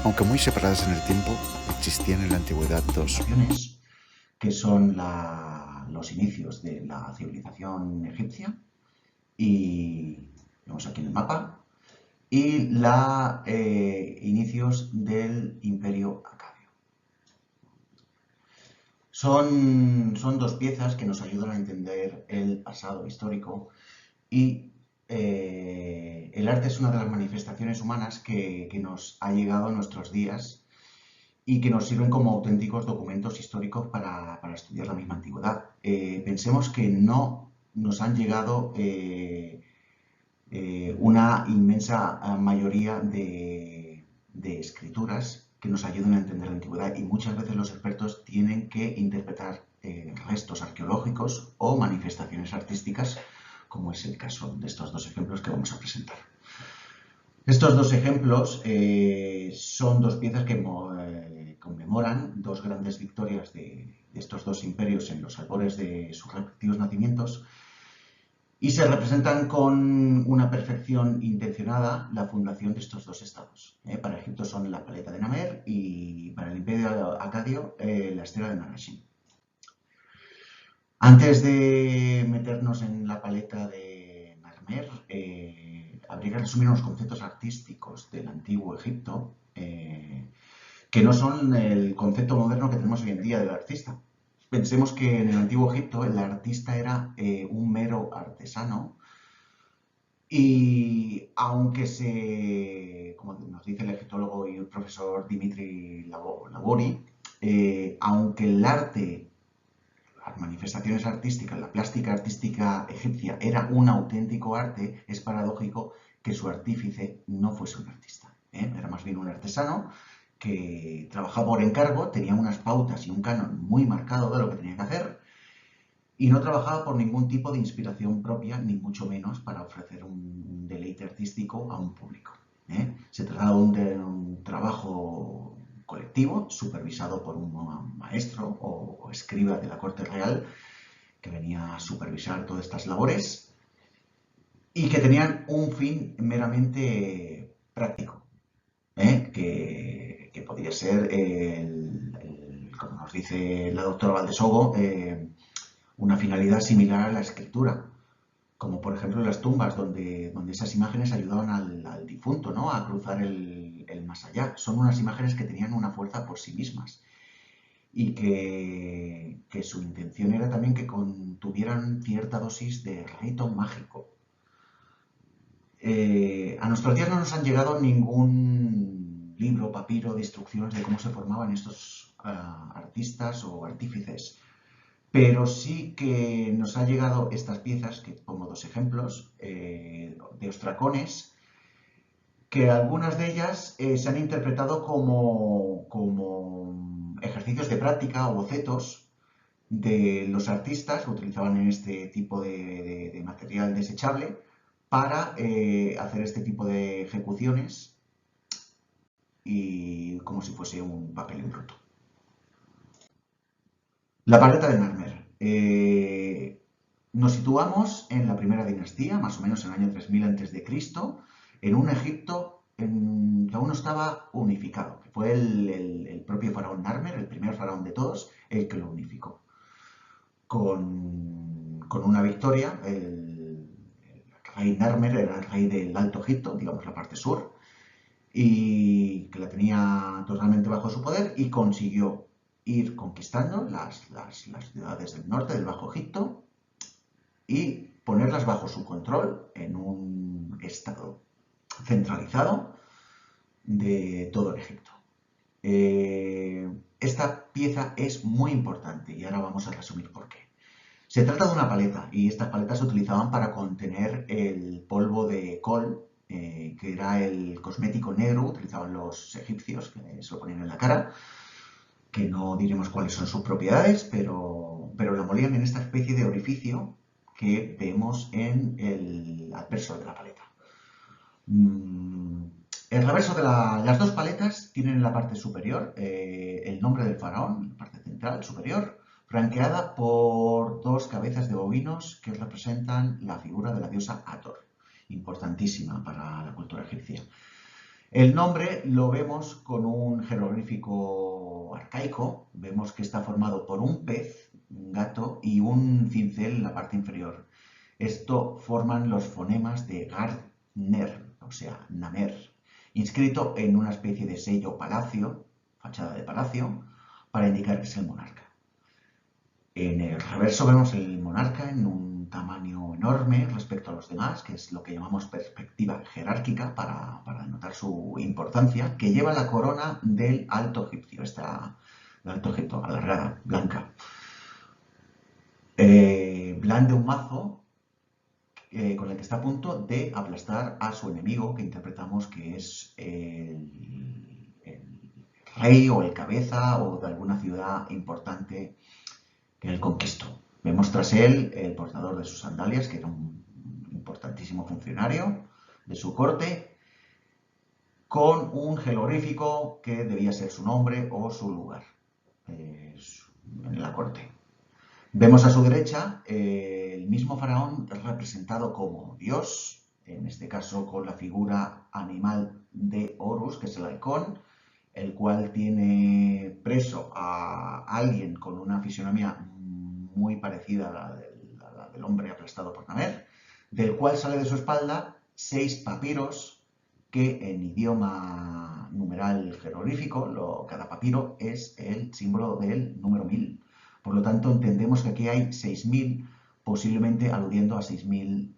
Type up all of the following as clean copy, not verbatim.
Aunque muy separadas en el tiempo, existían en la antigüedad dos. Que son los inicios de la civilización egipcia, y vemos aquí en el mapa, y los inicios del Imperio Acadio. Son dos piezas que nos ayudan a entender el pasado histórico y el arte es una de las manifestaciones humanas que nos ha llegado a nuestros días y que nos sirven como auténticos documentos históricos para estudiar la misma antigüedad. Pensemos que no nos han llegado una inmensa mayoría de escrituras que nos ayuden a entender la antigüedad, y muchas veces los expertos tienen que interpretar restos arqueológicos o manifestaciones artísticas, como es el caso de estos dos ejemplos que vamos a presentar. Estos dos ejemplos son dos piezas que conmemoran dos grandes victorias de estos dos imperios en los albores de sus respectivos nacimientos, y se representan con una perfección intencionada la fundación de estos dos estados. Para Egipto son la paleta de Namer y para el Imperio Acadio la estela de Narashim. Antes de meternos en la paleta de Narmer, habría que resumir unos conceptos artísticos del antiguo Egipto que no son el concepto moderno que tenemos hoy en día del artista. Pensemos que en el antiguo Egipto el artista era un mero artesano, y aunque como nos dice el egiptólogo y el profesor Dimitri Labori, aunque el arte, las manifestaciones artísticas, la plástica artística egipcia era un auténtico arte, es paradójico que su artífice no fuese un artista. Era más bien un artesano que trabajaba por encargo, tenía unas pautas y un canon muy marcado de lo que tenía que hacer, y no trabajaba por ningún tipo de inspiración propia, ni mucho menos para ofrecer un deleite artístico a un público. Se trataba de un trabajo colectivo, supervisado por un maestro o escriba de la corte real, que venía a supervisar todas estas labores y que tenían un fin meramente práctico, que podría ser, como nos dice la doctora Valdesogo, una finalidad similar a la escritura, como por ejemplo en las tumbas, donde esas imágenes ayudaban al difunto, ¿no?, a cruzar el más allá. Son unas imágenes que tenían una fuerza por sí mismas y que su intención era también que contuvieran cierta dosis de rito mágico. A nuestros días no nos han llegado ningún libro, papiro de instrucciones de cómo se formaban estos artistas o artífices, pero sí que nos han llegado estas piezas, que pongo dos ejemplos, de ostracones, que algunas de ellas se han interpretado como ejercicios de práctica o bocetos de los artistas que utilizaban en este tipo de material desechable para hacer este tipo de ejecuciones, y como si fuese un papel en bruto. La paleta de Narmer. Nos situamos en la primera dinastía, más o menos en el año 3000 a.C., en un Egipto que aún no estaba unificado, que fue el propio faraón Narmer, el primer faraón de todos, el que lo unificó. Con una victoria, el rey Narmer era el rey del Alto Egipto, digamos la parte sur, y que la tenía totalmente bajo su poder, y consiguió ir conquistando las ciudades del norte del Bajo Egipto y ponerlas bajo su control en un estado centralizado de todo el Egipto. Esta pieza es muy importante y ahora vamos a resumir por qué. Se trata de una paleta, y estas paletas se utilizaban para contener el polvo de col, que era el cosmético negro que utilizaban los egipcios, que se lo ponían en la cara, que no diremos cuáles son sus propiedades, pero la molían en esta especie de orificio que vemos en el adverso de la paleta. El reverso de las dos paletas tienen en la parte superior el nombre del faraón, en la parte central superior, flanqueada por dos cabezas de bovinos que representan la figura de la diosa Hathor, importantísima para la cultura egipcia. El nombre lo vemos con un jeroglífico arcaico. Vemos que está formado por un pez, un gato y un cincel en la parte inferior. Esto forman los fonemas de Gardner, o sea, Namer, inscrito en una especie de sello palacio, fachada de palacio, para indicar que es el monarca. En el reverso vemos el monarca en un tamaño enorme respecto a los demás, que es lo que llamamos perspectiva jerárquica para denotar su importancia, que lleva la corona del Alto Egipcio, del Alto Egipto, alargada, blanca. Blande un mazo con el que está a punto de aplastar a su enemigo, que interpretamos que es el rey o el cabeza o de alguna ciudad importante que él conquistó. Vemos tras él el portador de sus sandalias, que era un importantísimo funcionario de su corte, con un jeroglífico que debía ser su nombre o su lugar en la corte. Vemos a su derecha el mismo faraón representado como Dios, en este caso con la figura animal de Horus, que es el halcón, el cual tiene preso a alguien con una fisionomía muy parecida a la del hombre aplastado por Namer, del cual sale de su espalda 6 papiros que en idioma numeral jeroglífico, cada papiro es el símbolo del número 1000. Por lo tanto, entendemos que aquí hay 6000, posiblemente aludiendo a 6000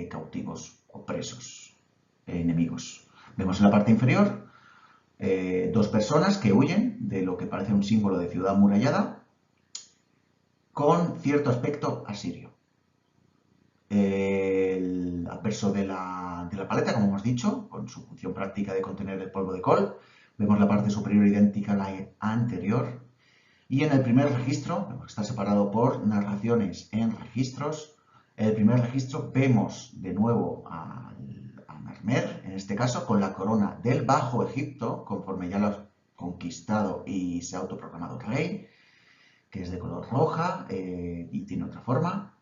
cautivos o presos, enemigos. Vemos en la parte inferior 2 personas que huyen de lo que parece un símbolo de ciudad amurallada con cierto aspecto asirio. El adverso de la paleta, como hemos dicho, con su función práctica de contener el polvo de col. Vemos la parte superior idéntica a la anterior. Y en el primer registro, vemos que está separado por narraciones en registros. En el primer registro vemos de nuevo a Narmer, en este caso, con la corona del Bajo Egipto, conforme ya lo ha conquistado y se ha autoproclamado rey, que es de color roja y tiene otra forma,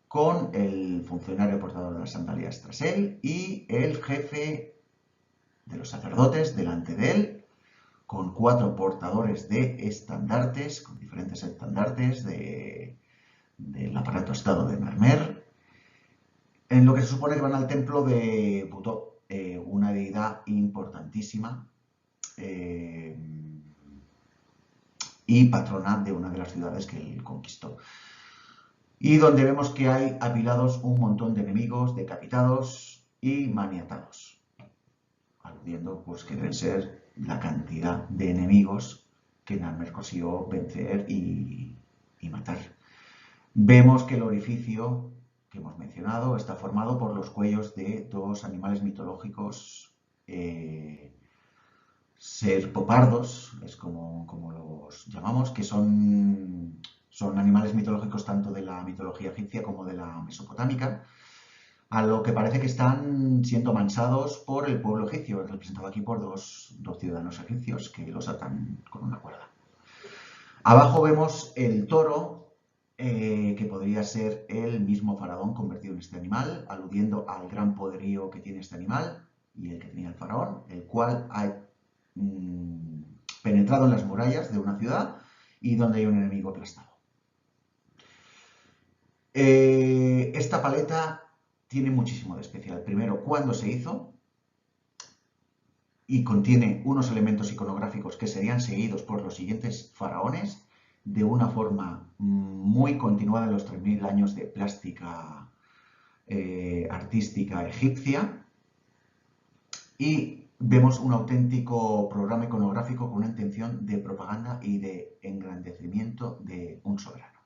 con el funcionario portador de las sandalias tras él y el jefe de los sacerdotes delante de él, con 4 portadores de estandartes, con diferentes estandartes del aparato estado de Narmer, en lo que se supone que van al templo de Butó, una deidad importantísima y patrona de una de las ciudades que él conquistó. Y donde vemos que hay apilados un montón de enemigos decapitados y maniatados, aludiendo pues que deben ser la cantidad de enemigos que Narmer consiguió vencer y matar. Vemos que el orificio que hemos mencionado está formado por los cuellos de 2 animales mitológicos serpopardos, es como los llamamos, que son animales mitológicos tanto de la mitología egipcia como de la mesopotámica, a lo que parece que están siendo mansados por el pueblo egipcio, representado aquí por dos ciudadanos egipcios que los atan con una cuerda. Abajo vemos el toro, que podría ser el mismo faraón convertido en este animal, aludiendo al gran poderío que tiene este animal y el que tenía el faraón, el cual ha penetrado en las murallas de una ciudad y donde hay un enemigo aplastado. Esta paleta tiene muchísimo de especial. Primero, cuándo se hizo, y contiene unos elementos iconográficos que serían seguidos por los siguientes faraones de una forma muy continuada en los 3000 años de plástica artística egipcia. Y vemos un auténtico programa iconográfico con una intención de propaganda y de engrandecimiento de un soberano.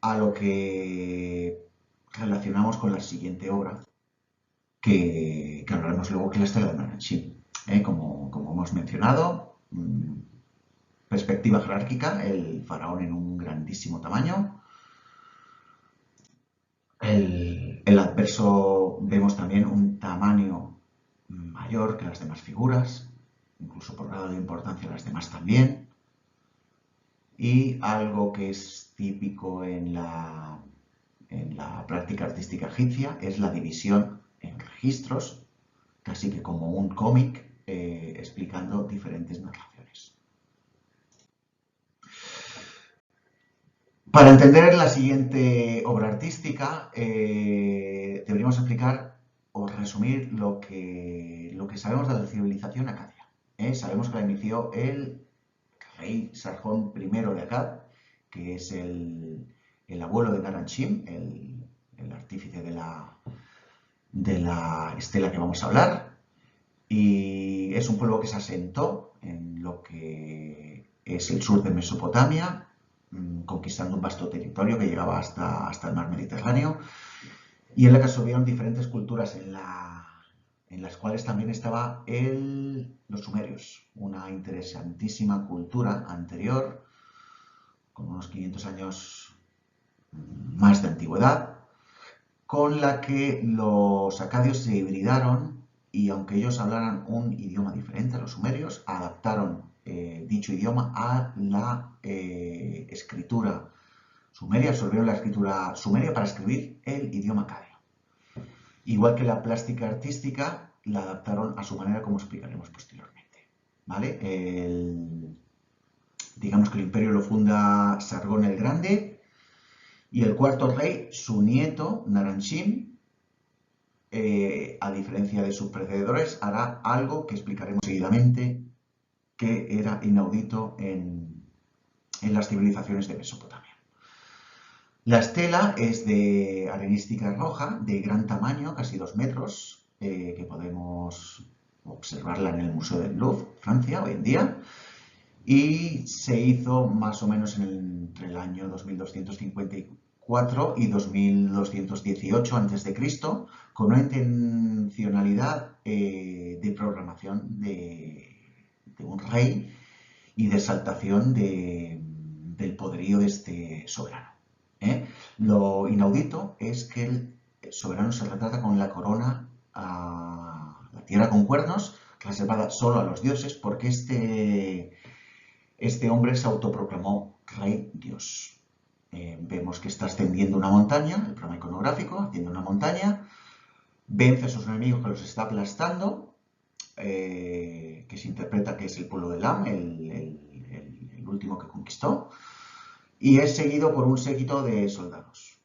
A lo que relacionamos con la siguiente obra, que hablaremos luego, que es la estela de Naram-Sin. Como hemos mencionado, perspectiva jerárquica, el faraón en un grandísimo tamaño. El adverso vemos también un tamaño mayor que las demás figuras, incluso por grado de importancia las demás también. Y algo que es típico en la práctica artística egipcia es la división en registros, casi que como un cómic, explicando diferentes narraciones. Para entender la siguiente obra artística, deberíamos explicar o resumir lo que sabemos de la civilización acadia. Sabemos que la inició el rey Sargón I de Akkad, que es el abuelo de Naram-Sin, el artífice de la estela que vamos a hablar, y es un pueblo que se asentó en lo que es el sur de Mesopotamia, conquistando un vasto territorio que llegaba hasta el mar Mediterráneo, y en la que absorbieron diferentes culturas en las cuales también estaba los sumerios, una interesantísima cultura anterior, con unos 500 años más de antigüedad, con la que los acadios se hibridaron y aunque ellos hablaran un idioma diferente a los sumerios, adaptaron dicho idioma a la escritura sumeria, absorbieron la escritura sumeria para escribir el idioma acadio. Igual que la plástica artística, la adaptaron a su manera, como explicaremos posteriormente. ¿Vale? Digamos que el imperio lo funda Sargón el Grande y el cuarto rey, su nieto, Naram-Sin, a diferencia de sus precededores, hará algo que explicaremos seguidamente, que era inaudito en las civilizaciones de Mesopotamia. La estela es de arenística roja, de gran tamaño, casi 2 metros, que podemos observarla en el Museo del Louvre, Francia, hoy en día, y se hizo más o menos entre el año 2254 y 2218 a.C., con una intencionalidad de programación de un rey y de exaltación del poderío de este soberano. Lo inaudito es que el soberano se retrata con la corona a la tierra con cuernos, reservada solo a los dioses, porque este hombre se autoproclamó rey dios. Vemos que está ascendiendo una montaña, el programa iconográfico, asciende una montaña, vence a sus enemigos que los está aplastando, que se interpreta que es el pueblo de Elam, el último que conquistó, y es seguido por un séquito de soldados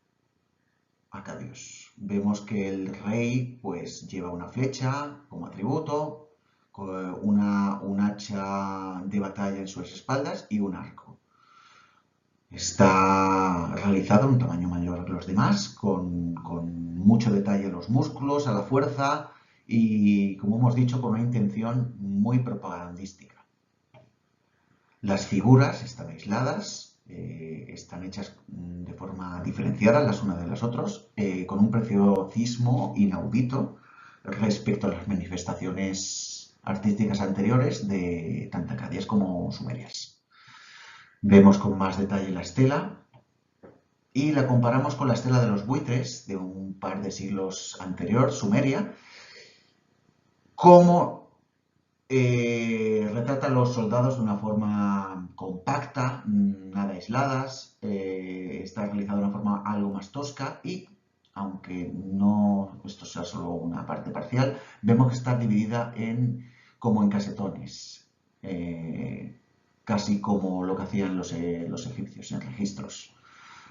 acadios. Vemos que el rey pues lleva una flecha como atributo, un hacha de batalla en sus espaldas y un arco. Está realizado en un tamaño mayor que los demás, con mucho detalle a los músculos, a la fuerza y, como hemos dicho, con una intención muy propagandística. Las figuras están aisladas, están hechas de forma diferenciada las unas de las otras, con un preciosismo inaudito respecto a las manifestaciones artísticas anteriores de tanto acadias como sumerias. Vemos con más detalle la estela y la comparamos con la estela de los buitres de un par de siglos anterior, sumeria, como retrata a los soldados de una forma compacta, nada aisladas, está realizada de una forma algo más tosca y, aunque no esto sea solo una parte parcial, vemos que está dividida como en casetones, casi como lo que hacían los egipcios en registros,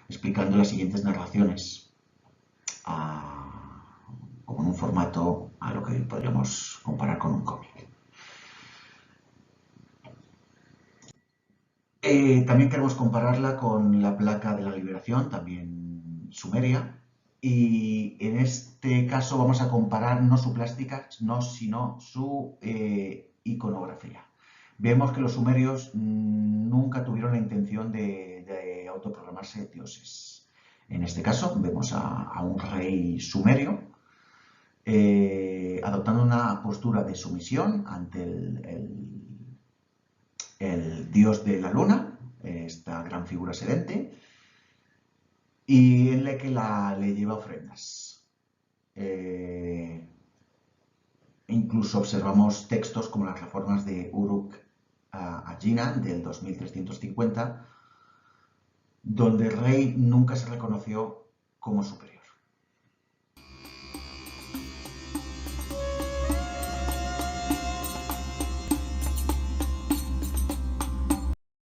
explicando las siguientes narraciones, como en un formato a lo que podríamos comparar con un cómic. También queremos compararla con la placa de la liberación, también sumeria, y en este caso vamos a comparar no su plástica, sino su iconografía. Vemos que los sumerios nunca tuvieron la intención de autoproclamarse dioses. En este caso vemos a un rey sumerio adoptando una postura de sumisión ante el dios de la luna, esta gran figura sedente, y en la que le lleva ofrendas. Incluso observamos textos como las reformas de Uruk Agina del 2350, donde el rey nunca se reconoció como superior.